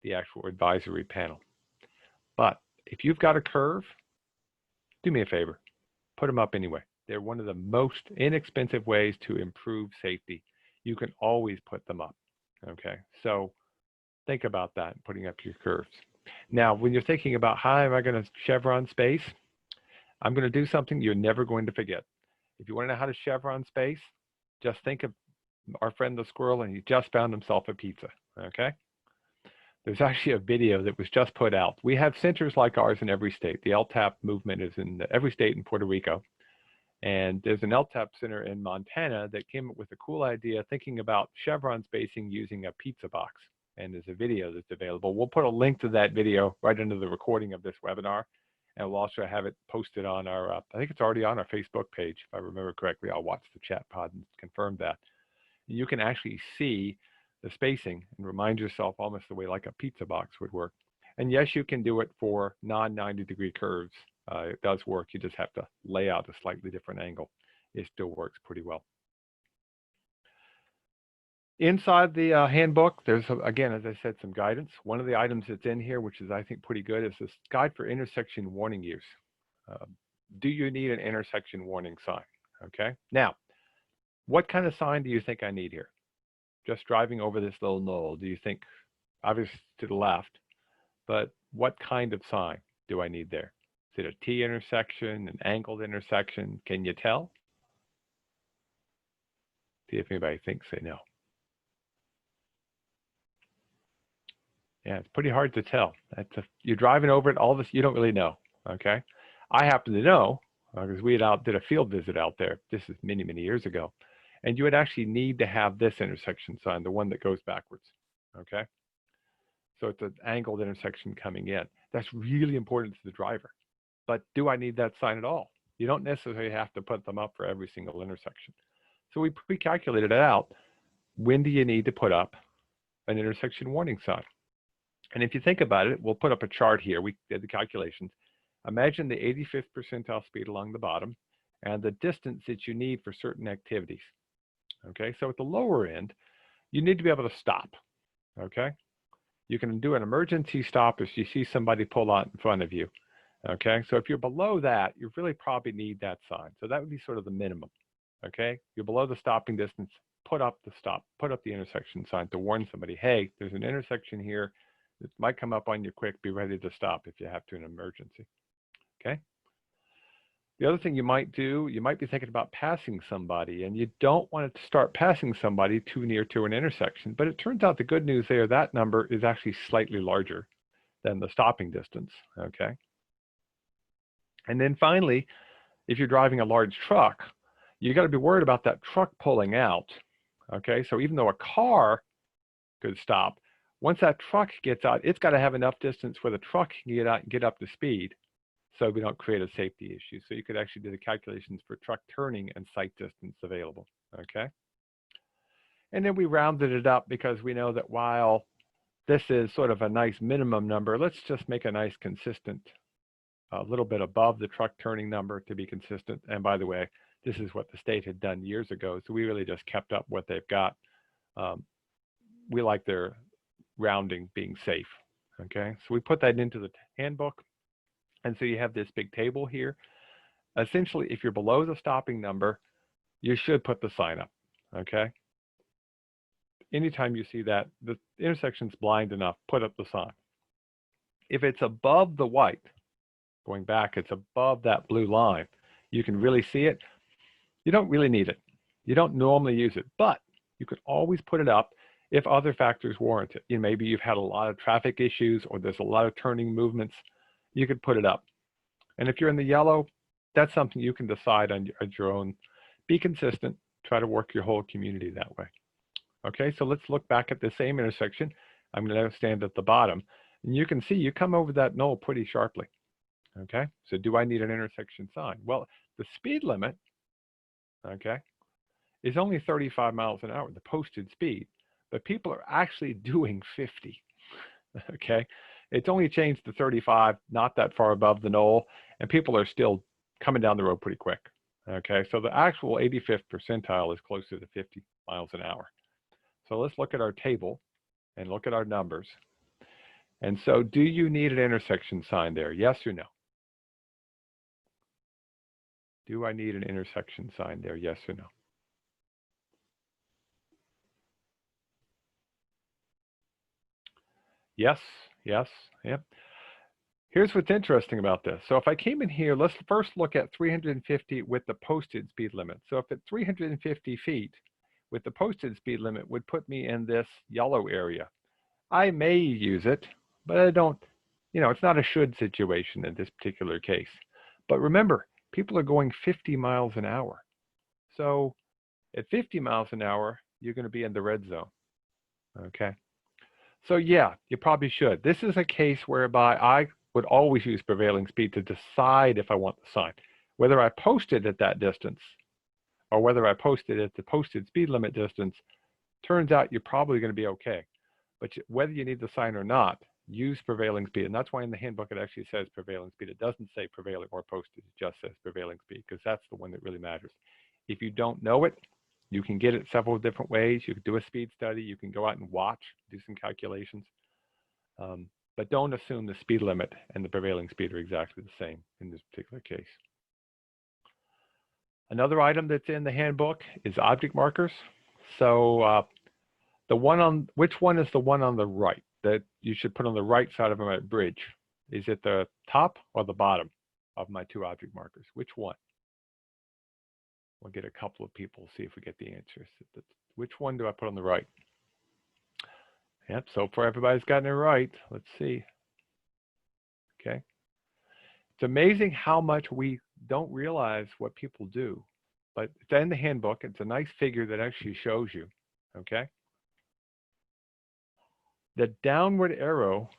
the actual advisory panel. But if you've got a curve, do me a favor, put them up anyway. They're one of the most inexpensive ways to improve safety. You can always put them up, okay? So think about that, putting up your curves. Now, when you're thinking about how am I going to chevron space, I'm going to do something you're never going to forget. If you want to know how to chevron space, just think of our friend the squirrel, and he just found himself a pizza, okay? There's actually a video that was just put out. We have centers like ours in every state. The LTAP movement is in every state in Puerto Rico. And there's an LTAP center in Montana that came up with a cool idea thinking about chevron spacing using a pizza box. And there's a video that's available. We'll put a link to that video right under the recording of this webinar. And we'll also have it posted on our, I think it's already on our Facebook page, if I remember correctly. I'll watch the chat pod and confirm that. You can actually see the spacing and remind yourself almost the way like a pizza box would work. And yes, you can do it for non-90-degree curves. It does work. You just have to lay out a slightly different angle. It still works pretty well. Inside the handbook, there's, again, as I said, some guidance. One of the items that's in here, which is, I think, pretty good, is this guide for intersection warning use. Do you need an intersection warning sign? Okay. Now, what kind of sign do you think I need here? Just driving over this little knoll, do you think, obviously to the left, but what kind of sign do I need there? Is it a T intersection, an angled intersection? Can you tell? See if anybody thinks they know. Yeah, it's pretty hard to tell. You're driving over it, all of this, you don't really know, okay? I happen to know, because we did a field visit out there. This is many, many years ago. And you would actually need to have this intersection sign, the one that goes backwards, okay? So it's an angled intersection coming in. That's really important to the driver. But do I need that sign at all? You don't necessarily have to put them up for every single intersection. So we pre-calculated it out. When do you need to put up an intersection warning sign? And if you think about it, we'll put up a chart here. We did the calculations. Imagine the 85th percentile speed along the bottom and the distance that you need for certain activities. Okay, so at the lower end, you need to be able to stop. Okay, you can do an emergency stop if you see somebody pull out in front of you. Okay, so if you're below that, you really probably need that sign. So that would be sort of the minimum. Okay, you're below the stopping distance, put up the intersection sign to warn somebody, hey, there's an intersection here. It might come up on you quick, be ready to stop if you have to in an emergency. Okay. The other thing you might do, you might be thinking about passing somebody, and you don't want to start passing somebody too near to an intersection. But it turns out the good news there, that number is actually slightly larger than the stopping distance. Okay. And then finally, if you're driving a large truck, you got to be worried about that truck pulling out. Okay. So even though a car could stop, once that truck gets out, it's got to have enough distance where the truck can get out and get up to speed, so we don't create a safety issue. So you could actually do the calculations for truck turning and sight distance available, okay? And then we rounded it up because we know that while this is sort of a nice minimum number, let's just make a nice consistent, a little bit above the truck turning number to be consistent. And by the way, this is what the state had done years ago, so we really just kept up what they've got. We like their rounding being safe, okay? So we put that into the handbook. And so you have this big table here. Essentially, if you're below the stopping number, you should put the sign up, okay? Anytime you see that, the intersection's blind enough, put up the sign. If it's above the white, going back, it's above that blue line, you can really see it, you don't really need it. You don't normally use it, but you can always put it up if other factors warrant it. You know, maybe you've had a lot of traffic issues or there's a lot of turning movements, you could put it up. And if you're in the yellow, that's something you can decide on your own. Be consistent, try to work your whole community that way. Okay, so let's look back at the same intersection. I'm going to stand at the bottom. And you can see you come over that knoll pretty sharply. Okay, so do I need an intersection sign? Well, the speed limit, okay, is only 35 miles an hour, the posted speed. But people are actually doing 50, okay? It's only changed to 35, not that far above the knoll, and people are still coming down the road pretty quick, okay? So the actual 85th percentile is closer to 50 miles an hour. So let's look at our table and look at our numbers. And so do you need an intersection sign there? Yes or no? Do I need an intersection sign there? Yes or no? Yes, yes, yep. Here's what's interesting about this. So if I came in here, let's first look at 350 with the posted speed limit. So if at 350 feet with the posted speed limit would put me in this yellow area. I may use it, but I don't, you know, it's not a should situation in this particular case. But remember, people are going 50 miles an hour. So at 50 miles an hour, you're going to be in the red zone, okay? So yeah, you probably should. This is a case whereby I would always use prevailing speed to decide if I want the sign. Whether I post it at that distance or whether I post it at the posted speed limit distance, turns out you're probably going to be okay. But whether you need the sign or not, use prevailing speed. And that's why in the handbook it actually says prevailing speed. It doesn't say prevailing or posted, it just says prevailing speed, because that's the one that really matters. If you don't know it, you can get it several different ways. You can do a speed study. You can go out and watch, do some calculations. But don't assume the speed limit and the prevailing speed are exactly the same in this particular case. Another item that's in the handbook is object markers. So which one is the one on the right that you should put on the right side of my bridge? Is it the top or the bottom of my two object markers? Which one? We'll get a couple of people, see if we get the answers. Which one do I put on the right? Yep, so far everybody's gotten it right. Let's see. Okay. It's amazing how much we don't realize what people do. but it's in the handbook. It's a nice figure that actually shows you, okay? The downward arrow,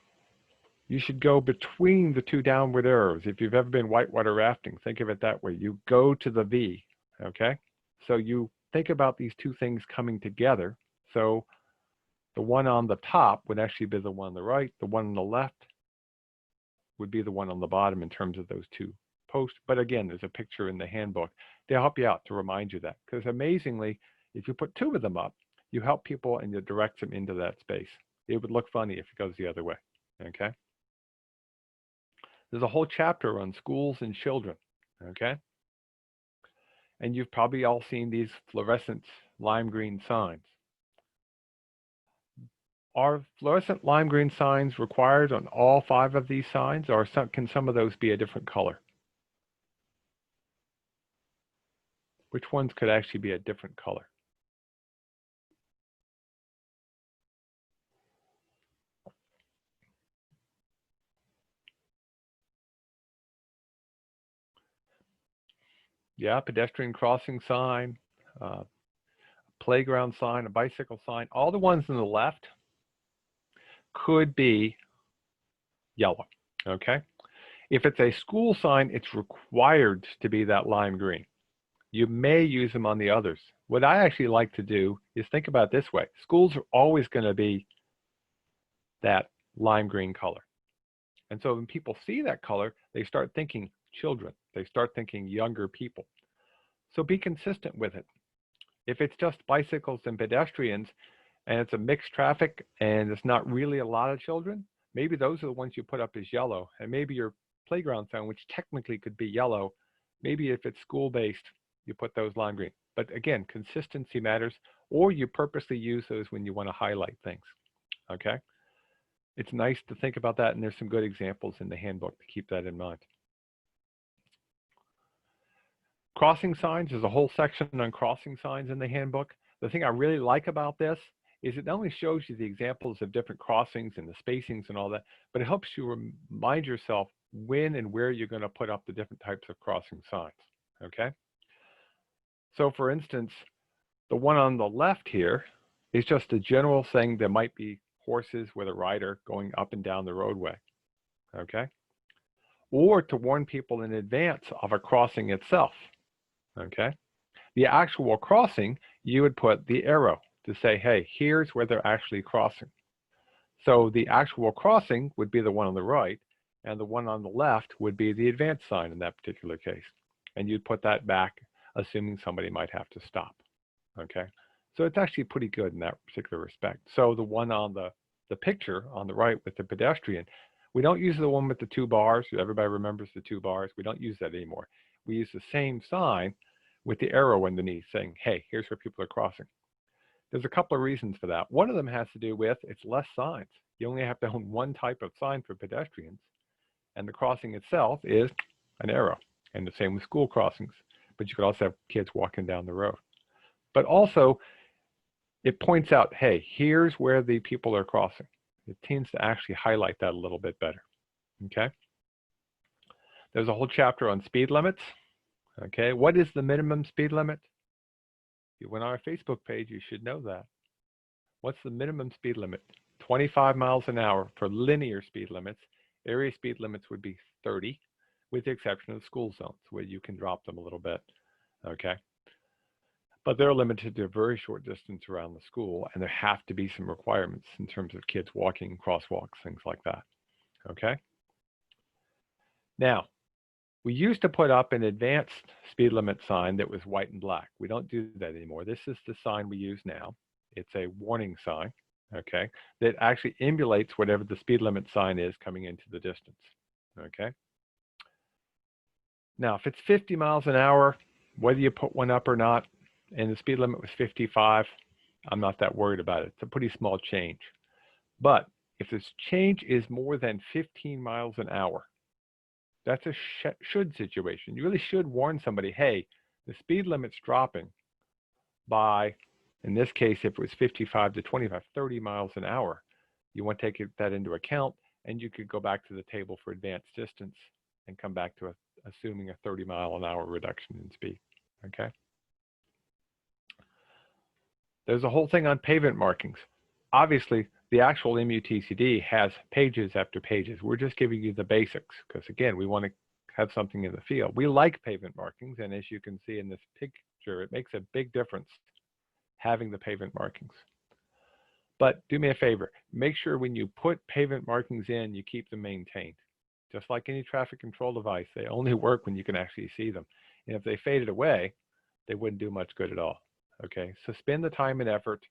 you should go between the two downward arrows. If you've ever been whitewater rafting, think of it that way. You go to the V, okay? So you think about these two things coming together. So the one on the top would actually be the one on the right. The one on the left would be the one on the bottom in terms of those two posts. But again, there's a picture in the handbook to help you out, to remind you that. Because amazingly, if you put two of them up, you help people and you direct them into that space. It would look funny if it goes the other way, okay? There's a whole chapter on schools and children, okay? And you've probably all seen these fluorescent lime green signs. Are fluorescent lime green signs required on all 5 of these signs, or can some of those be a different color? Which ones could actually be a different color? Yeah, pedestrian crossing sign, playground sign, a bicycle sign, all the ones on the left could be yellow, okay? If it's a school sign, it's required to be that lime green. You may use them on the others. What I actually like to do is think about it this way. Schools are always going to be that lime green color. And so when people see that color, they start thinking children. They start thinking younger people. So be consistent with it. If it's just bicycles and pedestrians and it's a mixed traffic and it's not really a lot of children, maybe those are the ones you put up as yellow. And maybe your playground sign, which technically could be yellow, maybe if it's school-based, you put those lime green. But again, consistency matters, or you purposely use those when you want to highlight things, okay? It's nice to think about that, and there's some good examples in the handbook to keep that in mind. Crossing signs, there's a whole section on crossing signs in the handbook. The thing I really like about this is it not only shows you the examples of different crossings and the spacings and all that, but it helps you remind yourself when and where you're going to put up the different types of crossing signs, okay? So for instance, the one on the left here is just a general thing. There might be horses with a rider going up and down the roadway, okay? Or to warn people in advance of a crossing itself, okay? The actual crossing, you would put the arrow to say, hey, here's where they're actually crossing. So the actual crossing would be the one on the right, and the one on the left would be the advance sign in that particular case. And you'd put that back, assuming somebody might have to stop, okay? So it's actually pretty good in that particular respect. So the one on the picture on the right with the pedestrian, we don't use the one with the 2 bars. Everybody remembers the 2 bars. We don't use that anymore. We use the same sign with the arrow underneath saying, hey, here's where people are crossing. There's a couple of reasons for that. One of them has to do with it's less signs. You only have to own one type of sign for pedestrians, and the crossing itself is an arrow, and the same with school crossings. But you could also have kids walking down the road. But also, it points out, hey, here's where the people are crossing. It tends to actually highlight that a little bit better, okay? There's a whole chapter on speed limits, okay? What is the minimum speed limit? If you went on our Facebook page, you should know that. What's the minimum speed limit? 25 miles an hour for linear speed limits. Area speed limits would be 30, with the exception of school zones, where you can drop them a little bit, okay? But they're limited to a very short distance around the school, and there have to be some requirements in terms of kids walking, crosswalks, things like that, okay? Now, we used to put up an advanced speed limit sign that was white and black. We don't do that anymore. This is the sign we use now. It's a warning sign, okay, that actually emulates whatever the speed limit sign is coming into the distance, okay? Now, if it's 50 miles an hour, whether you put one up or not, and the speed limit was 55, I'm not that worried about it. It's a pretty small change. But if this change is more than 15 miles an hour, that's a should situation. You really should warn somebody, hey, the speed limit's dropping by, in this case, if it was 55 to 25, 30 miles an hour. You want to take that into account, and you could go back to the table for advanced distance and come back to assuming a 30 mile an hour reduction in speed, okay? There's a whole thing on pavement markings. Obviously, the actual MUTCD has pages after pages. We're just giving you the basics because, again, we want to have something in the field. We like pavement markings, and as you can see in this picture, it makes a big difference having the pavement markings. But do me a favor, make sure when you put pavement markings in, you keep them maintained. Just like any traffic control device, they only work when you can actually see them. And if they faded away, they wouldn't do much good at all. Okay, so spend the time and effort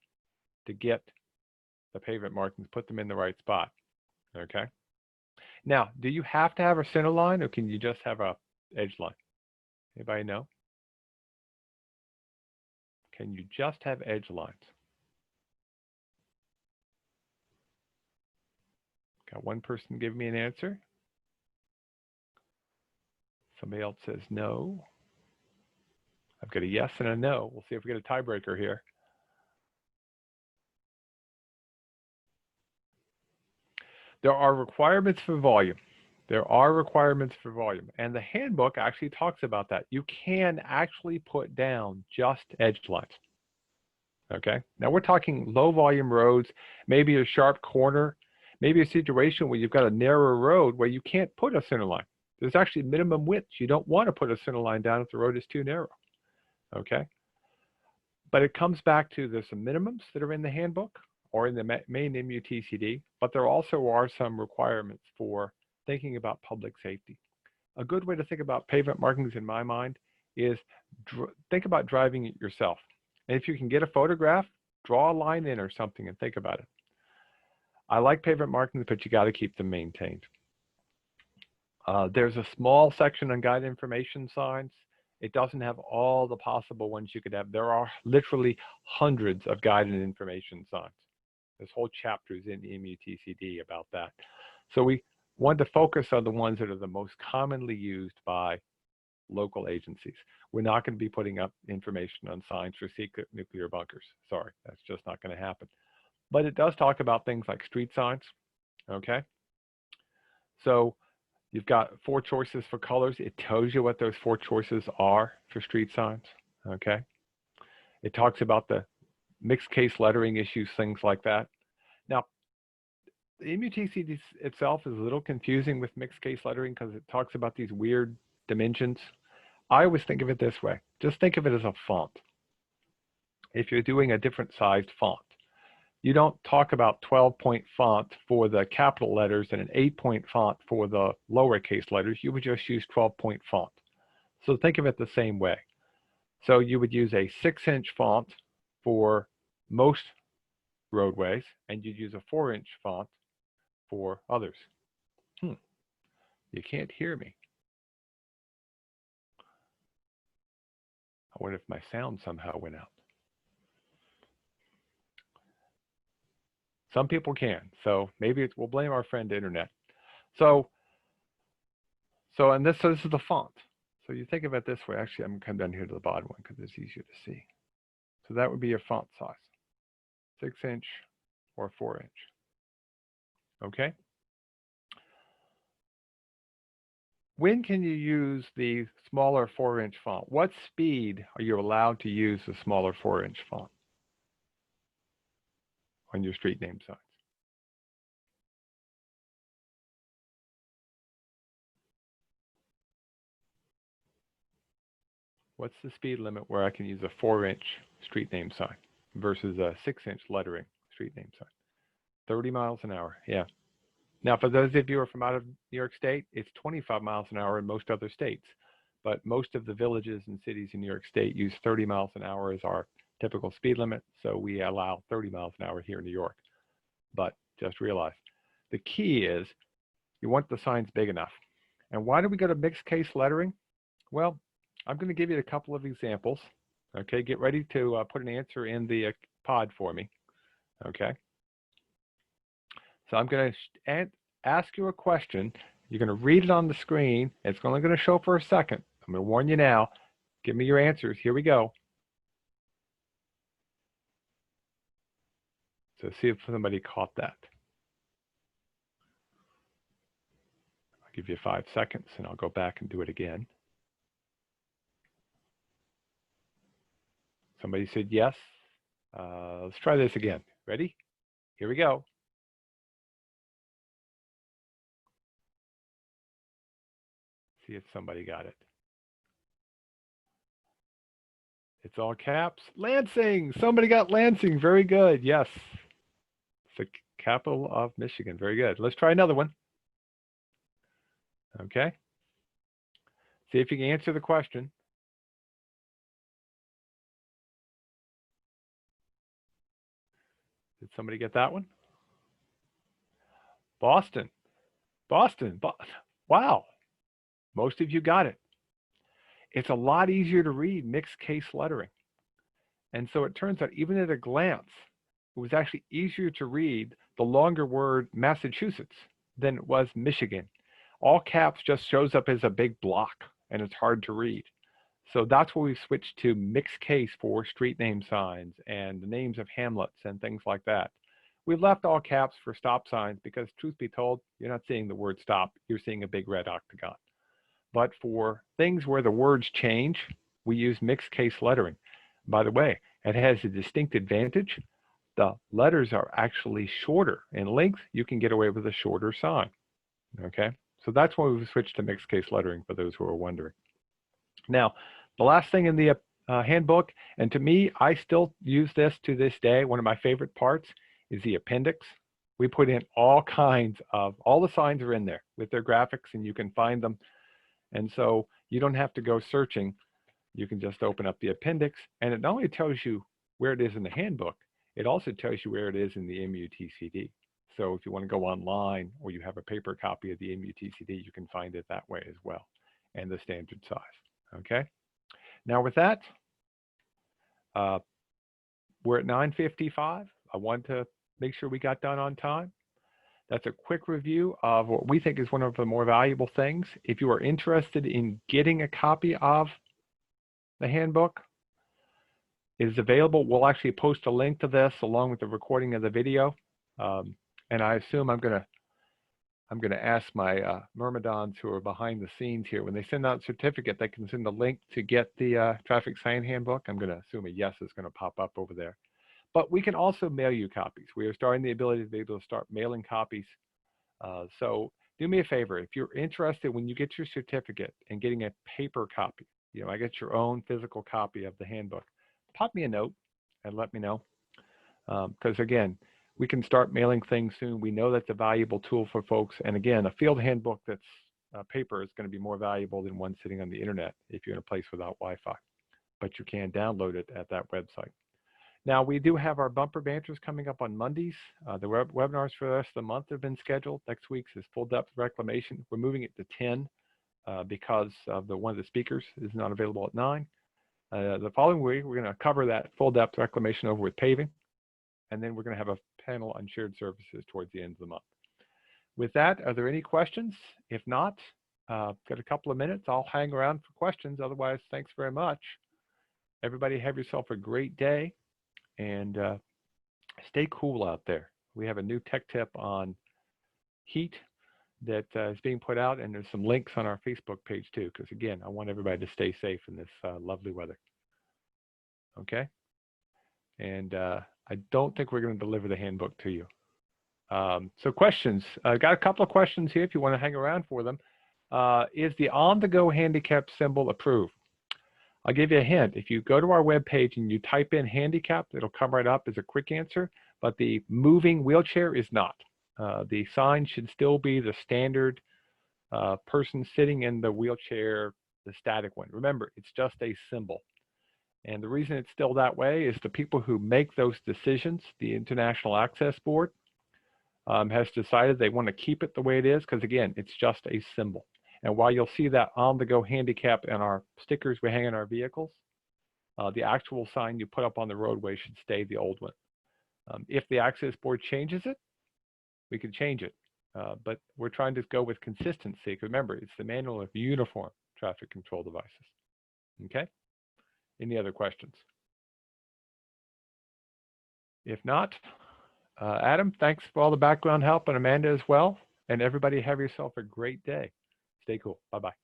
to get the pavement markings, put them in the right spot. Okay. Now, do you have to have a center line, or can you just have a edge line? Anybody know? Can you just have edge lines? Got one person give me an answer. Somebody else says no. I've got a yes and a no. We'll see if we get a tiebreaker here. There are requirements for volume. There are requirements for volume. And the handbook actually talks about that. You can actually put down just edge lines. Okay. Now we're talking low volume roads, maybe a sharp corner, maybe a situation where you've got a narrow road where you can't put a center line. There's actually minimum width. You don't want to put a center line down if the road is too narrow. Okay. But it comes back to there's some minimums that are in the handbook or in the main MUTCD, but there also are some requirements for thinking about public safety. A good way to think about pavement markings in my mind is think about driving it yourself. And if you can get a photograph, draw a line in or something and think about it. I like pavement markings, but you got to keep them maintained. There's a small section on guide information signs. It doesn't have all the possible ones you could have. There are literally hundreds of guide and information signs. There's whole chapters in MUTCD about that. So we want to focus on the ones that are the most commonly used by local agencies. We're not going to be putting up information on signs for secret nuclear bunkers. Sorry, that's just not going to happen. But it does talk about things like street signs, okay? So you've got 4 choices for colors. It tells you what those 4 choices are for street signs, okay? It talks about the mixed case lettering issues, things like that. Now, the MUTCD itself is a little confusing with mixed case lettering because it talks about these weird dimensions. I always think of it this way. Just think of it as a font. If you're doing a different sized font, you don't talk about 12-point font for the capital letters and an 8-point font for the lowercase letters. You would just use 12-point font. So think of it the same way. So you would use a 6-inch font for most roadways, and you'd use a 4-inch font for others. You can't hear me. I wonder if my sound somehow went out. Some people can, so maybe we'll blame our friend internet. So this is the font. So you think of it this way. Actually, I'm going to come down here to the bottom one because it's easier to see. So that would be your font size, 6-inch or 4-inch. Okay. When can you use the smaller 4-inch font? What speed are you allowed to use the smaller 4-inch font on your street name signs? What's the speed limit where I can use a 4-inch street name sign versus a 6-inch lettering street name sign? 30 miles an hour, yeah. Now, for those of you who are from out of New York State, it's 25 miles an hour in most other states. But most of the villages and cities in New York State use 30 miles an hour as our typical speed limit. So we allow 30 miles an hour here in New York. But just realize, the key is you want the signs big enough. And why do we go to mixed case lettering? Well, I'm going to give you a couple of examples. Okay, get ready to put an answer in the pod for me. Okay. So I'm going to ask you a question. You're going to read it on the screen. It's only going to show for a second. I'm going to warn you now. Give me your answers. Here we go. So see if somebody caught that. I'll give you 5 seconds and I'll go back and do it again. Somebody said yes. Let's try this again. Ready? Here we go. See if somebody got it. It's all caps. Lansing. Somebody got Lansing. Very good. Yes. It's the capital of Michigan. Very good. Let's try another one. Okay. See if you can answer the question. Did somebody get that one? Boston. Boston. Wow. Most of you got it. It's a lot easier to read mixed case lettering. And so it turns out, even at a glance, it was actually easier to read the longer word Massachusetts than it was Michigan. All caps just shows up as a big block, and it's hard to read. So that's why we switched to mixed case for street name signs and the names of hamlets and things like that. We left all caps for stop signs because, truth be told, you're not seeing the word stop, you're seeing a big red octagon. But for things where the words change, we use mixed case lettering. By the way, it has a distinct advantage. The letters are actually shorter in length. You can get away with a shorter sign. Okay, so that's why we switched to mixed case lettering, for those who are wondering. Now, the last thing in the handbook, and to me, I still use this to this day, one of my favorite parts is the appendix. We put in all kinds of, all the signs are in there with their graphics, and you can find them. And so you don't have to go searching. You can just open up the appendix, and it not only tells you where it is in the handbook, it also tells you where it is in the MUTCD. So if you want to go online or you have a paper copy of the MUTCD, you can find it that way as well, and the standard size. Okay. Now with that, we're at 9:55. I want to make sure we got done on time. That's a quick review of what we think is one of the more valuable things. If you are interested in getting a copy of the handbook, it is available. We'll actually post a link to this along with the recording of the video. And I assume I'm gonna ask my myrmidons who are behind the scenes here, when they send out a certificate, they can send a link to get the Traffic Sign Handbook. I'm gonna assume a yes is gonna pop up over there. But we can also mail you copies. We are starting the ability to be able to start mailing copies. So do me a favor, if you're interested, when you get your certificate and getting a paper copy, I get your own physical copy of the handbook, pop me a note and let me know. Because again, we can start mailing things soon. We know that's a valuable tool for folks. And again, a field handbook that's paper is going to be more valuable than one sitting on the internet if you're in a place without Wi-Fi. But you can download it at that website. Now, we do have our bumper banters coming up on Mondays. The webinars for the rest of the month have been scheduled. Next week's is full depth reclamation. We're moving it to 10 because of one of the speakers is not available at 9. The following week, we're going to cover that full depth reclamation over with paving. And then we're going to have a panel on shared services towards the end of the month. With that, are there any questions? If not, got a couple of minutes. I'll hang around for questions. Otherwise, thanks very much. Everybody have yourself a great day. And stay cool out there. We have a new tech tip on heat that is being put out, and there's some links on our Facebook page too, because again, I want everybody to stay safe in this lovely weather. Okay? And I don't think we're going to deliver the handbook to you. So questions. I've got a couple of questions here if you want to hang around for them. Is the on-the-go handicap symbol approved? I'll give you a hint. If you go to our webpage and you type in handicap, it'll come right up as a quick answer, but the moving wheelchair is not. The sign should still be the standard person sitting in the wheelchair, the static one. Remember, it's just a symbol. And the reason it's still that way is the people who make those decisions, the International Access Board, has decided they want to keep it the way it is because, again, it's just a symbol. And while you'll see that on-the-go handicap in our stickers we hang in our vehicles, the actual sign you put up on the roadway should stay the old one. If the access board changes it, we can change it. But we're trying to go with consistency. Remember, it's the Manual of Uniform Traffic Control Devices. Okay? Any other questions? If not, Adam, thanks for all the background help, and Amanda as well. And everybody have yourself a great day. Stay cool. Bye-bye.